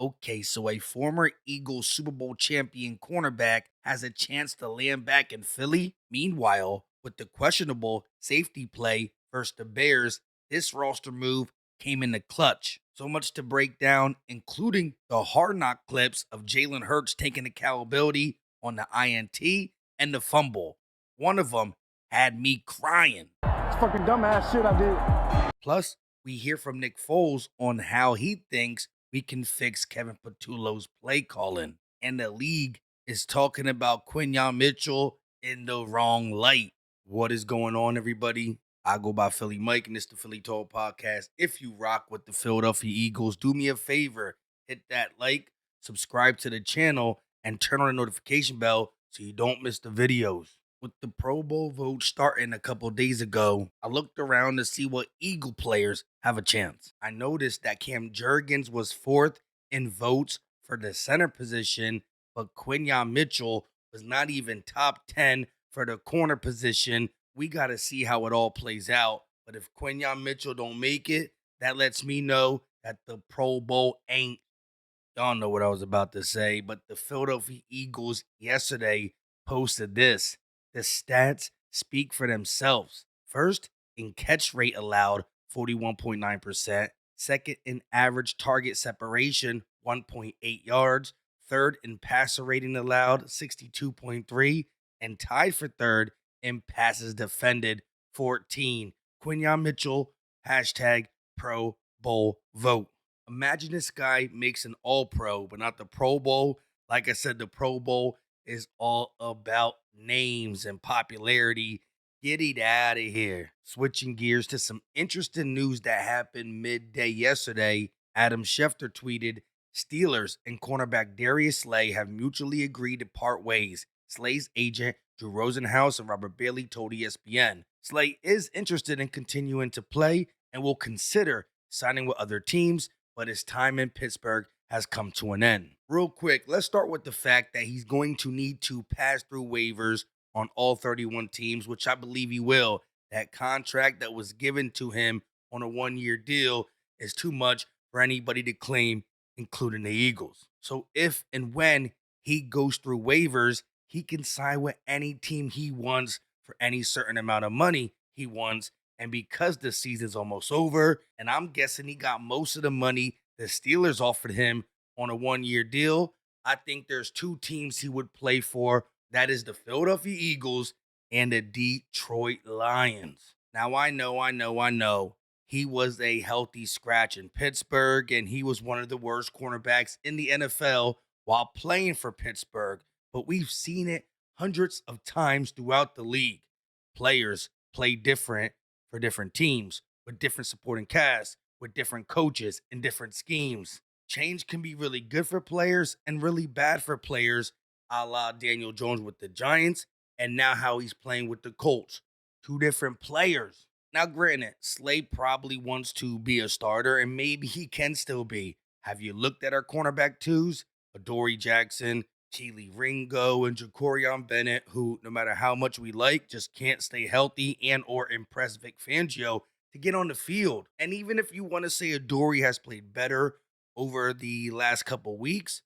Okay, so a former Eagles Super Bowl champion cornerback has a chance to land back in Philly. Meanwhile, with the questionable safety play versus the Bears, this roster move came in the clutch. So much to break down, including the hard knock clips of Jalen Hurts taking accountability on the INT and the fumble. One of them had me crying. It's fucking dumbass shit I did. Plus, we hear from Nick Foles on how he thinks we can fix Kevin Patullo's play calling. And the league is talking about Quinyon Mitchell in the wrong light. What is going on, everybody? I go by Philly Mike, and it's the Philly Talk Podcast. If you rock with the Philadelphia Eagles, do me a favor, hit that like, subscribe to the channel, and turn on the notification bell so you don't miss the videos. With the Pro Bowl vote starting a couple days ago, I looked around to see what Eagle players have a chance. I noticed that Cam Jurgens was fourth in votes for the center position, but Quinyon Mitchell was not even top 10 for the corner position. We got to see how it all plays out. But if Quinyon Mitchell don't make it, that lets me know that the Pro Bowl ain't. Y'all know what I was about to say, but the Philadelphia Eagles yesterday posted this. The stats speak for themselves. First, in catch rate allowed, 41.9%. Second, in average target separation, 1.8 yards. Third, in passer rating allowed, 62.3. And tied for third in passes defended, 14. Quinyon Mitchell, hashtag Pro Bowl vote. Imagine this guy makes an all-pro, but not the Pro Bowl. Like I said, the Pro Bowl is all about names and popularity. Get it out of here. Switching gears to some interesting news that happened midday yesterday. Adam Schefter tweeted, Steelers and cornerback Darius Slay have mutually agreed to part ways. Slay's agent, Drew Rosenhaus, and Robert Bailey told ESPN. Slay is interested in continuing to play and will consider signing with other teams, but his time in Pittsburgh has come to an end. Real quick, let's start with the fact that he's going to need to pass through waivers on all 31 teams, which I believe he will. That contract that was given to him on a one-year deal is too much for anybody to claim, including the Eagles. So if and when he goes through waivers, he can sign with any team he wants for any certain amount of money he wants. And because the season's almost over, and I'm guessing he got most of the money the Steelers offered him on a one-year deal, I think there's two teams he would play for. That is the Philadelphia Eagles and the Detroit Lions. Now, I know. He was a healthy scratch in Pittsburgh, and he was one of the worst cornerbacks in the NFL while playing for Pittsburgh. But we've seen it hundreds of times throughout the league. Players play different for different teams, with different supporting casts, with different coaches and different schemes. Change can be really good for players and really bad for players, a la Daniel Jones with the Giants, and now how he's playing with the Colts. Two different players. Now, granted, Slay probably wants to be a starter, and maybe he can still be. Have you looked at our cornerback twos? Adoree Jackson, Keely Ringo, and Jacorian Bennett, who, no matter how much we like, just can't stay healthy and or impress Vic Fangio to get on the field. And even if you want to say Adoree has played better over the last couple weeks,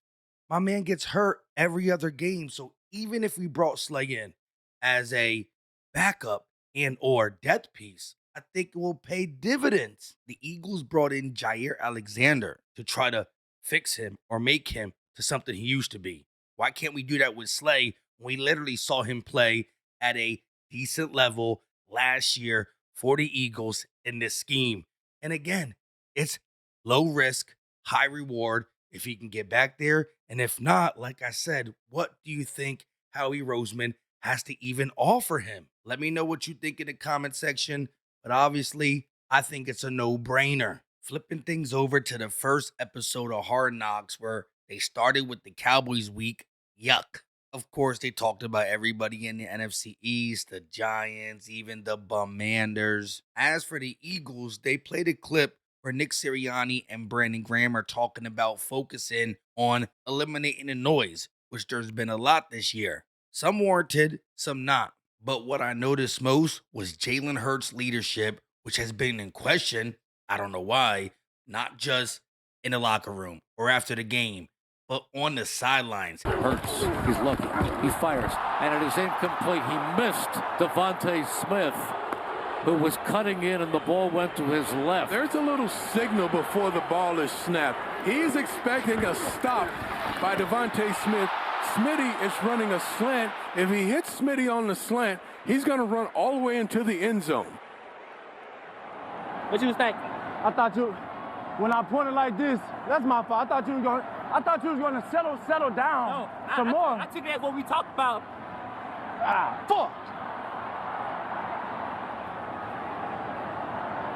my man gets hurt every other game. So even if we brought Slay in as a backup and or depth piece, I think it will pay dividends. The Eagles brought in Jair Alexander to try to fix him or make him to something he used to be. Why can't we do that with Slay when we literally saw him play at a decent level last year for the Eagles in this scheme? And again, it's low risk, high reward if he can get back there. And if not, like I said, what do you think Howie Roseman has to even offer him? Let me know what you think in the comment section. But obviously, I think it's a no-brainer. Flipping things over to the first episode of Hard Knocks, where they started with the Cowboys week. Yuck. Of course, they talked about everybody in the NFC East, the Giants, even the Bummanders. As for the Eagles, they played a clip where Nick Sirianni and Brandon Graham are talking about focusing on eliminating the noise, which there's been a lot this year. Some warranted, some not. But what I noticed most was Jalen Hurts' leadership, which has been in question. I don't know why, not just in the locker room or after the game, but on the sidelines. Hurts. He's looking. He fires. And it is incomplete. He missed Devontae Smith, who was cutting in, and the ball went to his left. There's a little signal before the ball is snapped. He's expecting a stop by Devontae Smith. Smitty is running a slant. If he hits Smitty on the slant, he's going to run all the way into the end zone. What you was thinking? I thought you, when I pointed like this, that's my fault. I thought you was going to settle down some more. I took that what we talked about. Fuck.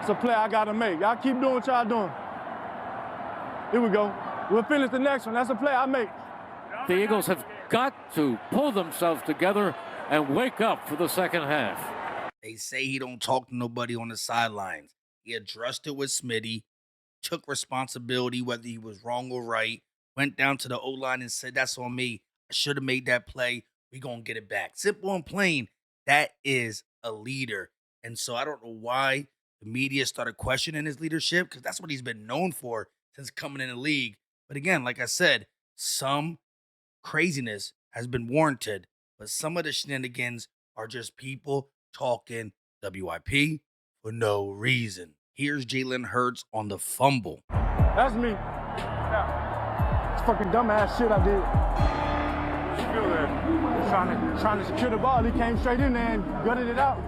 It's a play I got to make. Y'all keep doing what y'all doing. Here we go. We'll finish the next one. That's a play I make. The Eagles have got to pull themselves together and wake up for the second half. They say he don't talk to nobody on the sidelines. He addressed it with Smitty, took responsibility whether he was wrong or right, went down to the O-line and said, that's on me. I should have made that play. We going to get it back. Simple and plain. That is a leader. And so I don't know why the media started questioning his leadership, because that's what he's been known for since coming in the league. But again, like I said, some craziness has been warranted, but some of the shenanigans are just people talking WIP for no reason. Here's Jalen Hurts on the fumble. That's me. Yeah. It's fucking dumbass shit I did. Still there. Trying to secure the ball. He came straight in there and gutted it out.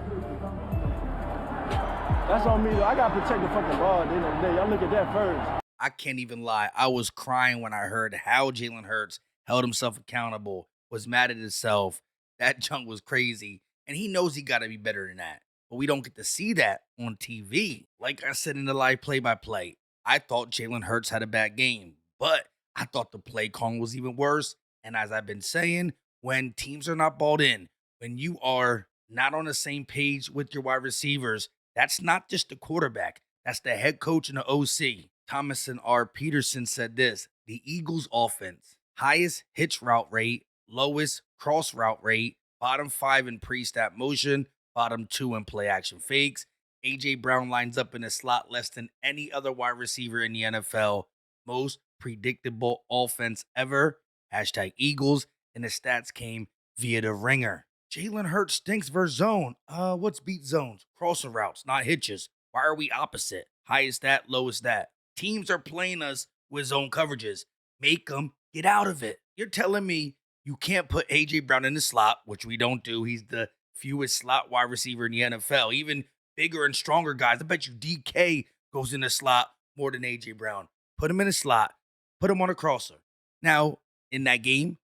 That's on me though. I gotta protect the fucking ball at the end of the day. Y'all look at that first. I can't even lie. I was crying when I heard how Jalen Hurts held himself accountable, was mad at himself. That junk was crazy. And he knows he got to be better than that. But we don't get to see that on TV. Like I said in the live play-by-play, I thought Jalen Hurts had a bad game. But I thought the play calling was even worse. And as I've been saying, when teams are not balled in, when you are not on the same page with your wide receivers, that's not just the quarterback. That's the head coach and the OC. Thomas and R. Peterson said this: the Eagles offense, highest hitch route rate, lowest cross route rate, bottom 5 in pre-snap motion, bottom 2 in play action fakes. A.J. Brown lines up in a slot less than any other wide receiver in the NFL. Most predictable offense ever. Hashtag Eagles. And the stats came via the Ringer. Jalen Hurts stinks versus zone. What's beat zones? Crossing routes, not hitches. Why are we opposite? Highest that, lowest that. Teams are playing us with zone coverages. Make them get out of it. You're telling me you can't put A.J. Brown in the slot, which we don't do. He's the fewest slot wide receiver in the NFL. Even bigger and stronger guys. I bet you DK goes in the slot more than A.J. Brown. Put him in the slot. Put him on a crosser. Now, in that game,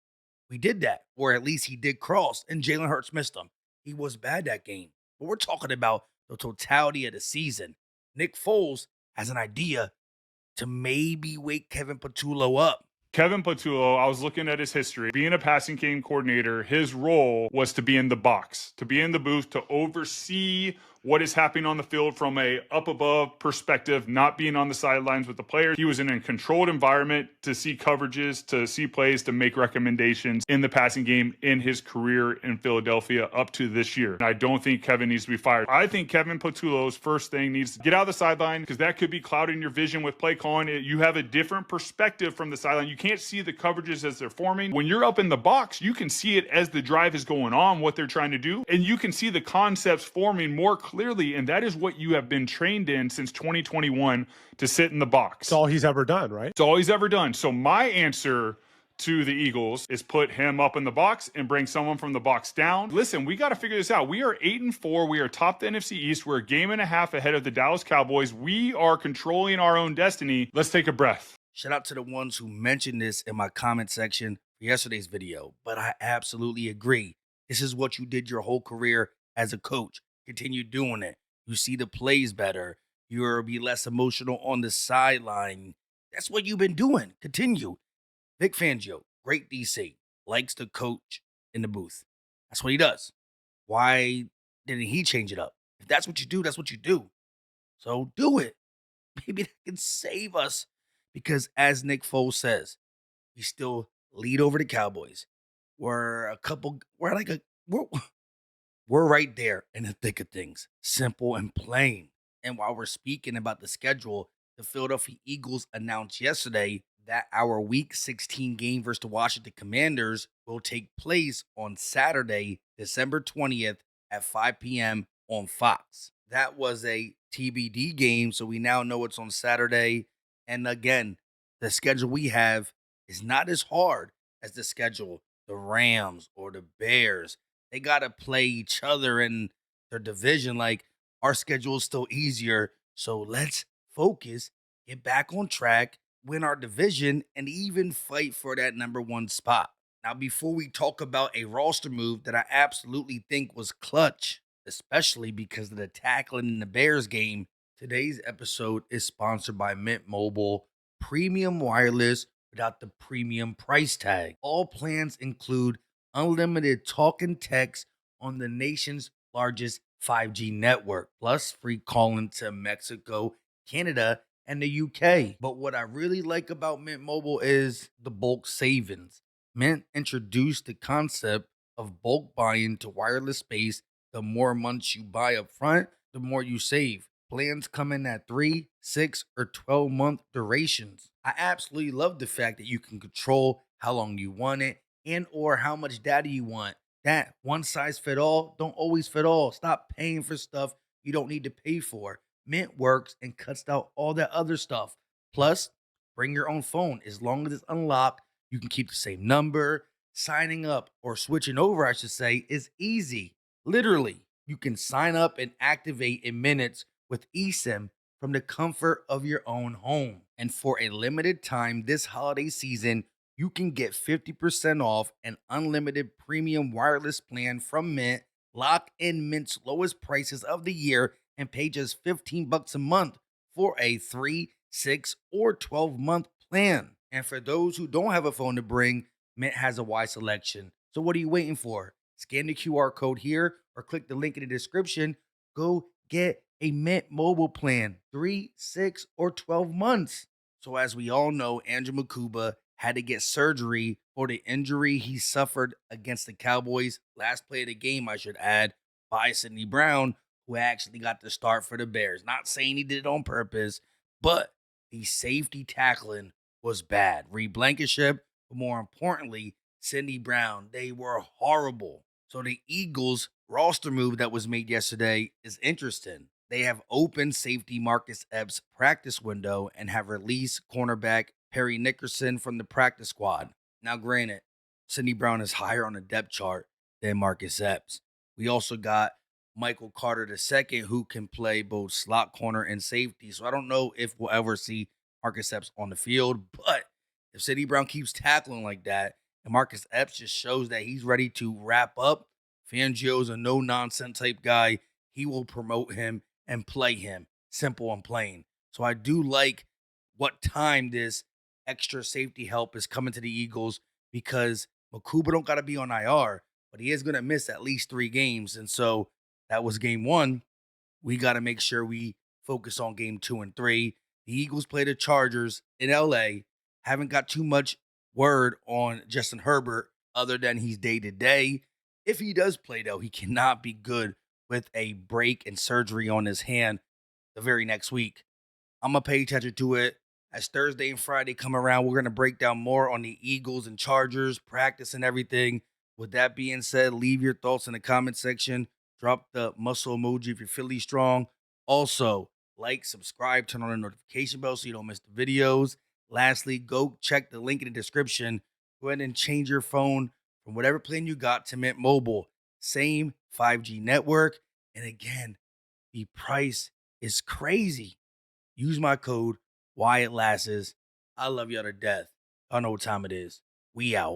we did that. Or at least he did cross, and Jalen Hurts missed him. He was bad that game. But we're talking about the totality of the season. Nick Foles has an idea to maybe wake Kevin Patullo up. Kevin Patullo, I was looking at his history. Being a passing game coordinator, his role was to be in the box, to be in the booth, to oversee what is happening on the field from a up above perspective, not being on the sidelines with the players. He was in a controlled environment to see coverages, to see plays, to make recommendations in the passing game in his career in Philadelphia up to this year. And I don't think Kevin needs to be fired. I think Kevin Patullo's first thing needs to get out of the sideline, because that could be clouding your vision with play calling. You have a different perspective from the sideline. You can't see the coverages as they're forming. When you're up in the box, you can see it as the drive is going on, what they're trying to do, and you can see the concepts forming more clearly, and that is what you have been trained in since 2021, to sit in the box. It's all he's ever done, right? It's all he's ever done. So my answer to the Eagles is put him up in the box and bring someone from the box down. Listen, we got to figure this out. We are 8-4. We are top the NFC East. We're a game and a half ahead of the Dallas Cowboys. We are controlling our own destiny. Let's take a breath. Shout out to the ones who mentioned this in my comment section for yesterday's video, but I absolutely agree. This is what you did your whole career as a coach. Continue doing it. You see the plays better. You'll be less emotional on the sideline. That's what you've been doing. Continue. Vic Fangio, great DC, likes to coach in the booth. That's what he does. Why didn't he change it up? If that's what you do, that's what you do. So do it. Maybe that can save us. Because as Nick Foles says, we still lead over the Cowboys. We're right there in the thick of things. Simple and plain. And while we're speaking about the schedule, The Philadelphia Eagles announced yesterday that our Week 16 game versus the Washington Commanders will take place on Saturday, December 20th at 5 p.m. on Fox. That was a TBD game, so we now know it's on Saturday. And again, the schedule we have is not as hard as the schedule the Rams or the Bears. They got to play each other in their division. Like, our schedule is still easier. So let's focus, get back on track, win our division, and even fight for that number one spot. Now, before we talk about a roster move that I absolutely think was clutch, especially because of the tackling in the Bears game, today's episode is sponsored by Mint Mobile, premium wireless without the premium price tag. All plans include unlimited talk and text on the nation's largest 5G network, plus free calling to Mexico, Canada, and the UK. But what I really like about Mint Mobile is the bulk savings. Mint introduced the concept of bulk buying to wireless space. The more months you buy up front, the more you save. Plans come in at 3, 6, or 12-month durations. I absolutely love the fact that you can control how long you want it and or how much data you want. That one size fit all don't always fit all. Stop paying for stuff you don't need to pay for. Mint works and cuts out all that other stuff. Plus, bring your own phone. As long as it's unlocked, you can keep the same number. Signing up or switching over, I should say, is easy. Literally, you can sign up and activate in minutes with eSIM from the comfort of your own home. And for a limited time this holiday season, you can get 50% off an unlimited premium wireless plan from Mint. Lock in Mint's lowest prices of the year and pay just $15 a month for a 3, 6, or 12-month plan. And for those who don't have a phone to bring, Mint has a wide selection. So what are you waiting for? Scan the QR code here or click the link in the description. Go get a Mint mobile plan, 3, 6, or 12 months. So as we all know, Andrew Makuba had to get surgery for the injury he suffered against the Cowboys. Last play of the game, I should add, by Sidney Brown, who actually got the start for the Bears. Not saying he did it on purpose, but the safety tackling was bad. Reed Blankenship, but more importantly, Sidney Brown, they were horrible. So the Eagles roster move that was made yesterday is interesting. They have opened safety Marcus Epps' practice window and have released cornerback Perry Nickerson from the practice squad. Now, granted, Sidney Brown is higher on the depth chart than Marcus Epps. We also got Michael Carter II, who can play both slot corner and safety. So I don't know if we'll ever see Marcus Epps on the field, but if Sidney Brown keeps tackling like that, and Marcus Epps just shows that he's ready to wrap up, Fangio's a no-nonsense type guy. He will promote him and play him. Simple and plain. So I do like what time this extra safety help is coming to the Eagles because Makuba don't got to be on IR, but he is going to miss at least 3 games. And so that was game 1. We got to make sure we focus on game 2 and 3. The Eagles play the Chargers in LA. Haven't got too much word on Justin Herbert other than he's day-to-day. If he does play, though, he cannot be good with a break and surgery on his hand the very next week. I'm going to pay attention to it. As Thursday and Friday come around, we're going to break down more on the Eagles and Chargers, practice and everything. With that being said, leave your thoughts in the comment section. Drop the muscle emoji if you're Philly strong. Also, like, subscribe, turn on the notification bell so you don't miss the videos. Lastly, go check the link in the description. Go ahead and change your phone from whatever plan you got to Mint Mobile. Same 5G network. And again, the price is crazy. Use my code, Why It Lasts. I love y'all to death. I know what time it is. We out.